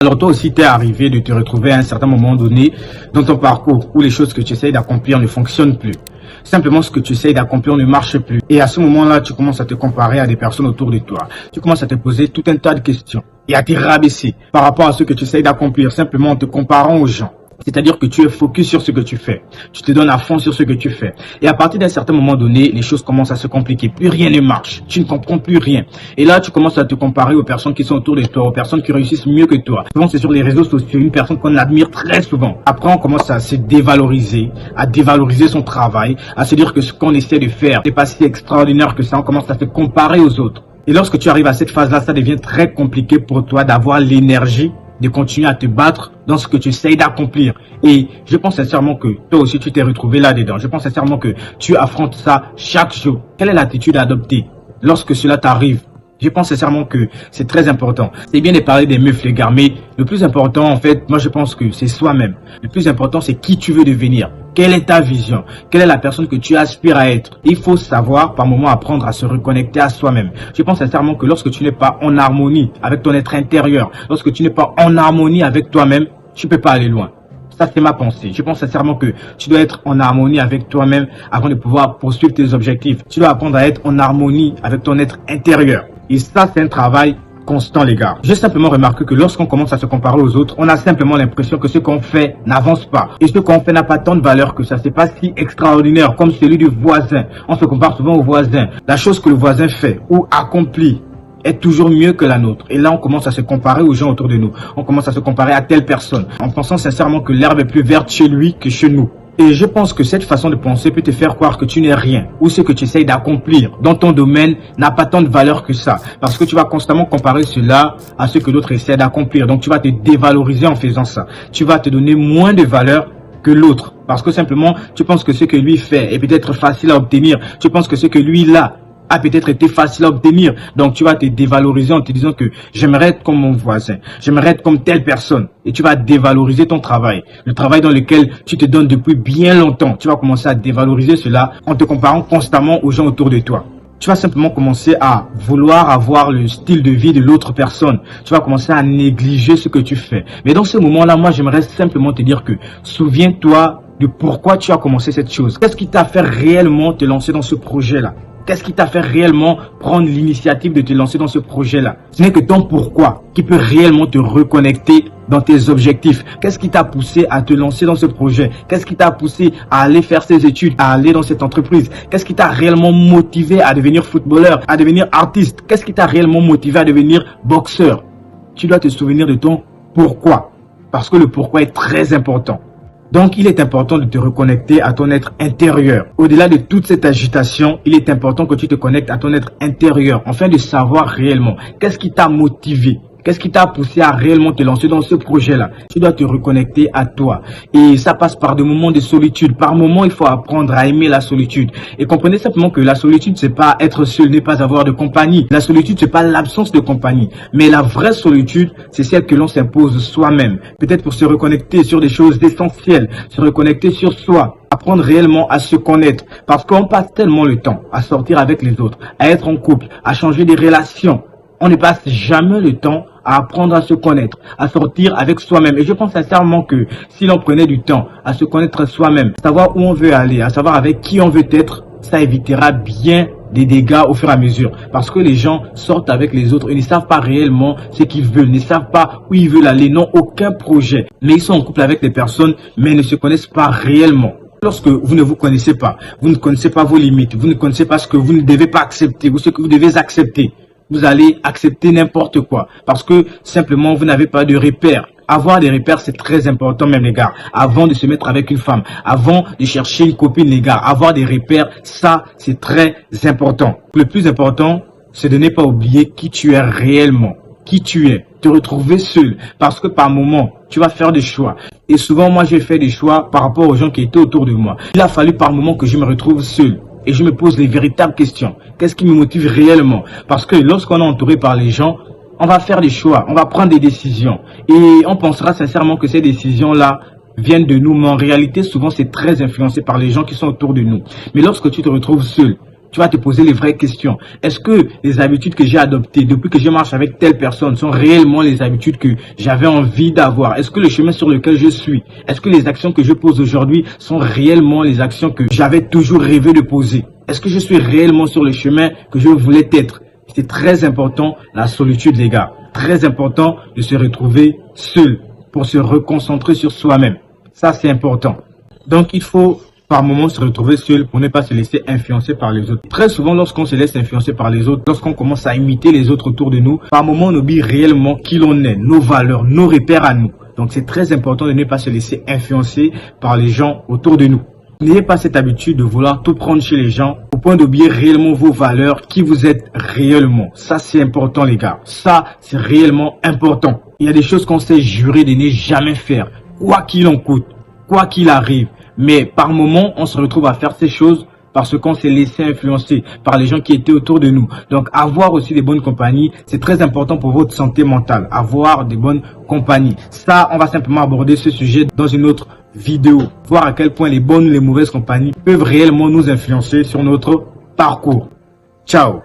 Alors toi aussi, t'es arrivé de te retrouver à un certain moment donné dans ton parcours où les choses que tu essayes d'accomplir ne fonctionnent plus. Simplement, ce que tu essayes d'accomplir ne marche plus. Et à ce moment-là, tu commences à te comparer à des personnes autour de toi. Tu commences à te poser tout un tas de questions et à te rabaisser par rapport à ce que tu essayes d'accomplir, simplement en te comparant aux gens. C'est-à-dire que tu es focus sur ce que tu fais. Tu te donnes à fond sur ce que tu fais. Et à partir d'un certain moment donné, les choses commencent à se compliquer. Plus rien ne marche. Tu ne comprends plus rien. Et là, tu commences à te comparer aux personnes qui sont autour de toi, aux personnes qui réussissent mieux que toi. Souvent, c'est sur les réseaux sociaux, une personne qu'on admire très souvent. Après, on commence à se dévaloriser, à dévaloriser son travail, à se dire que ce qu'on essaie de faire n'est pas si extraordinaire que ça. On commence à se comparer aux autres. Et lorsque tu arrives à cette phase-là, ça devient très compliqué pour toi d'avoir l'énergie de continuer à te battre dans ce que tu essayes d'accomplir. Et je pense sincèrement que toi aussi tu t'es retrouvé là-dedans. Je pense sincèrement que tu affrontes ça chaque jour. Quelle est l'attitude à adopter lorsque cela t'arrive? Je pense sincèrement que c'est très important. C'est bien de parler des meufs, les gars, mais le plus important, en fait, moi je pense que c'est soi-même. Le plus important, c'est qui tu veux devenir. Quelle est ta vision? Quelle est la personne que tu aspires à être? Il faut savoir, par moments, apprendre à se reconnecter à soi-même. Je pense sincèrement que lorsque tu n'es pas en harmonie avec ton être intérieur, lorsque tu n'es pas en harmonie avec toi-même, tu ne peux pas aller loin. Ça, c'est ma pensée. Je pense sincèrement que tu dois être en harmonie avec toi-même avant de pouvoir poursuivre tes objectifs. Tu dois apprendre à être en harmonie avec ton être intérieur. Et ça, c'est un travail constant, les gars. J'ai simplement remarqué que lorsqu'on commence à se comparer aux autres, on a simplement l'impression que ce qu'on fait n'avance pas. Et ce qu'on fait n'a pas tant de valeur que ça. C'est pas si extraordinaire comme celui du voisin. On se compare souvent au voisin. La chose que le voisin fait ou accomplit est toujours mieux que la nôtre. Et là, on commence à se comparer aux gens autour de nous. On commence à se comparer à telle personne, en pensant sincèrement que l'herbe est plus verte chez lui que chez nous. Et je pense que cette façon de penser peut te faire croire que tu n'es rien, ou ce que tu essayes d'accomplir dans ton domaine n'a pas tant de valeur que ça. Parce que tu vas constamment comparer cela à ce que l'autre essaie d'accomplir. Donc tu vas te dévaloriser en faisant ça. Tu vas te donner moins de valeur que l'autre. Parce que simplement, tu penses que ce que lui fait est peut-être facile à obtenir. Tu penses que ce que lui a peut-être été facile à obtenir. Donc tu vas te dévaloriser en te disant que j'aimerais être comme mon voisin, j'aimerais être comme telle personne. Et tu vas dévaloriser ton travail, le travail dans lequel tu te donnes depuis bien longtemps. Tu vas commencer à dévaloriser cela en te comparant constamment aux gens autour de toi. Tu vas simplement commencer à vouloir avoir le style de vie de l'autre personne. Tu vas commencer à négliger ce que tu fais. Mais dans ce moment-là, moi j'aimerais simplement te dire que souviens-toi de pourquoi tu as commencé cette chose. Qu'est-ce qui t'a fait réellement te lancer dans ce projet-là? Qu'est-ce qui t'a fait réellement prendre l'initiative de te lancer dans ce projet-là? Ce n'est que ton pourquoi qui peut réellement te reconnecter dans tes objectifs. Qu'est-ce qui t'a poussé à te lancer dans ce projet? Qu'est-ce qui t'a poussé à aller faire ces études, à aller dans cette entreprise? Qu'est-ce qui t'a réellement motivé à devenir footballeur, à devenir artiste? Qu'est-ce qui t'a réellement motivé à devenir boxeur? Tu dois te souvenir de ton pourquoi. Parce que le pourquoi est très important. Donc, il est important de te reconnecter à ton être intérieur. Au-delà de toute cette agitation, il est important que tu te connectes à ton être intérieur, afin de savoir réellement qu'est-ce qui t'a motivé. Qu'est-ce qui t'a poussé à réellement te lancer dans ce projet-là? Tu dois te reconnecter à toi. Et ça passe par des moments de solitude. Par moments, il faut apprendre à aimer la solitude. Et comprenez simplement que la solitude, c'est pas être seul, ne pas avoir de compagnie. La solitude, c'est pas l'absence de compagnie. Mais la vraie solitude, c'est celle que l'on s'impose soi-même. Peut-être pour se reconnecter sur des choses essentielles, se reconnecter sur soi. Apprendre réellement à se connaître. Parce qu'on passe tellement le temps à sortir avec les autres, à être en couple, à changer des relations. On ne passe jamais le temps à apprendre à se connaître, à sortir avec soi-même. Et je pense sincèrement que si l'on prenait du temps à se connaître soi-même, à savoir où on veut aller, à savoir avec qui on veut être, ça évitera bien des dégâts au fur et à mesure. Parce que les gens sortent avec les autres et ne savent pas réellement ce qu'ils veulent, ne savent pas où ils veulent aller, n'ont aucun projet. Mais ils sont en couple avec des personnes, mais ne se connaissent pas réellement. Lorsque vous ne vous connaissez pas, vous ne connaissez pas vos limites, vous ne connaissez pas ce que vous ne devez pas accepter ou ce que vous devez accepter, vous allez accepter n'importe quoi parce que simplement vous n'avez pas de repères. Avoir des repères, c'est très important même les gars. Avant de se mettre avec une femme, avant de chercher une copine les gars, avoir des repères, ça c'est très important. Le plus important, c'est de ne pas oublier qui tu es réellement, qui tu es. Te retrouver seul parce que par moment, tu vas faire des choix. Et souvent, moi j'ai fait des choix par rapport aux gens qui étaient autour de moi. Il a fallu par moment que je me retrouve seul. Et je me pose les véritables questions. Qu'est-ce qui me motive réellement? Parce que lorsqu'on est entouré par les gens, on va faire des choix, on va prendre des décisions. Et on pensera sincèrement que ces décisions-là viennent de nous. Mais en réalité, souvent, c'est très influencé par les gens qui sont autour de nous. Mais lorsque tu te retrouves seul, Tu vas te poser les vraies questions. Est-ce que les habitudes que j'ai adoptées depuis que je marche avec telle personne sont réellement les habitudes que j'avais envie d'avoir? Est-ce que le chemin sur lequel je suis, est-ce que les actions que je pose aujourd'hui sont réellement les actions que j'avais toujours rêvé de poser? Est-ce que je suis réellement sur le chemin que je voulais être? C'est très important, la solitude, les gars. Très important de se retrouver seul pour se reconcentrer sur soi-même. Ça, c'est important. Donc, il faut par moments se retrouver seul pour ne pas se laisser influencer par les autres. Très souvent, lorsqu'on se laisse influencer par les autres, lorsqu'on commence à imiter les autres autour de nous, par moments, on oublie réellement qui l'on est, nos valeurs, nos repères à nous. Donc, c'est très important de ne pas se laisser influencer par les gens autour de nous. N'ayez pas cette habitude de vouloir tout prendre chez les gens au point d'oublier réellement vos valeurs, qui vous êtes réellement. Ça, c'est important, les gars. Ça, c'est réellement important. Il y a des choses qu'on s'est juré de ne jamais faire, quoi qu'il en coûte, quoi qu'il arrive. Mais par moments, on se retrouve à faire ces choses parce qu'on s'est laissé influencer par les gens qui étaient autour de nous. Donc, avoir aussi des bonnes compagnies, c'est très important pour votre santé mentale. Avoir des bonnes compagnies. Ça, on va simplement aborder ce sujet dans une autre vidéo. Voir à quel point les bonnes ou les mauvaises compagnies peuvent réellement nous influencer sur notre parcours. Ciao!